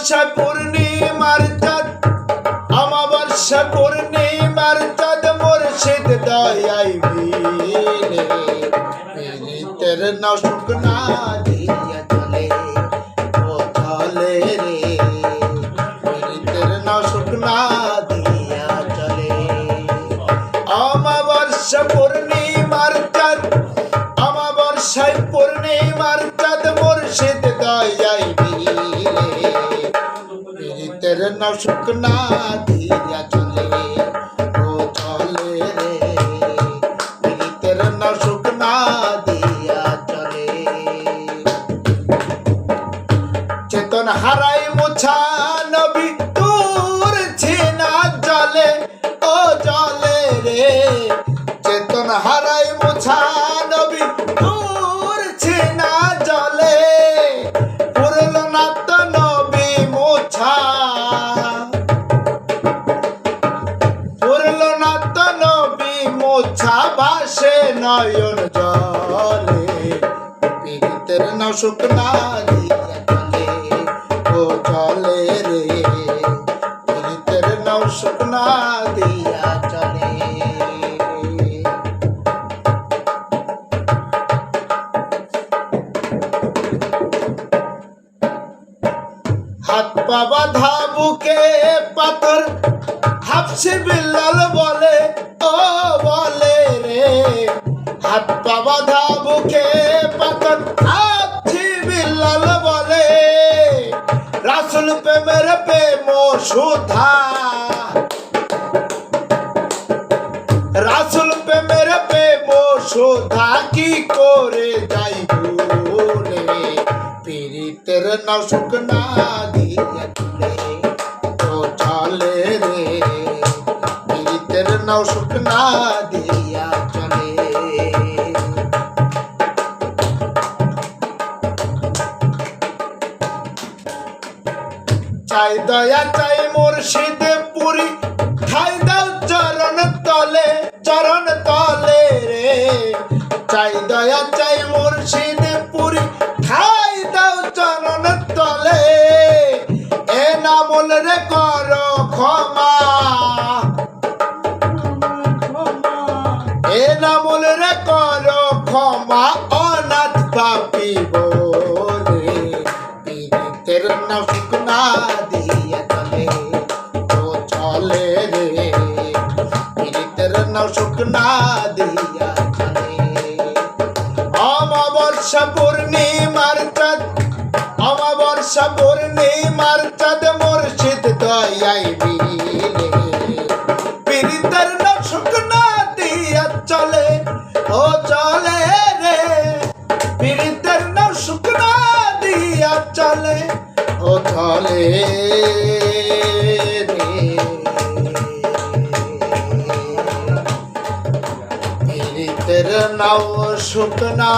অমাবস্যায় পূর্ণিমার চাঁদ, অমাবস্যায় পূর্ণিমার চাঁদ মুর্শিদ দয়াই মিলে পীড়িতের নাও শুকনা দিয়া চলে ও চলে রে পীড়িতের নাও শুকনা দিয়া চলে। অমাবস্যা পূর্ণিমার চাঁদ, অমাবস্যায় পূর্ণিমার চাঁদ মুর্শিদ দয়াই মিলে পীড়িতের নাও শুকনা দিয়া চলে ও চলে রে পীড়িতের নাও শুকনা দিয়া চলে। চেতন হারাই মুছা নবী তোর ছিনা জলে ও জলে রে চেতন হারাই মুছা নবী তোর ছিনা জলে পুরল না তো নবী মুছা পুরল না তো নবী মুছা ভাসে নয়ন জলে পীড়িতের নাও শুকনা দিয়া চলে ও চলে রে পীড়িতের নাও শুকনা দিয়া চলে। হাত পা বাঁধা বুকে পাথর হাফসে বিল্লাল বলে ও বলে রে হাত পা বাঁধা বুকে পাথর হাফসে বিল্লাল বলে রাসূল প্রেমের প্রেম সুধা রাসূল প্রেমের প্রেম সুধা কি করে যাই ভুলে পীড়িতের নাও শুকনা দিয়া চলে ও চলে রে পীড়িতের নাও শুকনা দিয়া চলে। চাই দয়া চাই মুর্শিদ পুরি ঠাই দাও চরণ তলে রে চাই দয়া চাই মুর্শিদ পুরি ঠাই দাও চরণ তলে এ নামল রে কর ক্ষমা এ নামল রে কর ক্ষমা অনাথ পাপী বলে পীড়িতের নাও শুকনা দিয়া চলে ও চলে রে পীড়িতের নাও শুকনা দিয়া চলে। অমাবস্যা পূর্ণিমার চাঁদ, অমাবস্যা পূর্ণিমার চাঁদ মুর্শিদ দয়াই মিলে পীড়িতের নাও শুকনা দিয়া চলে ও চলে রে পীড়িতের নাও শুকনা দিয়া চলে ও চলে রে পীড়িতের নাও শুকনা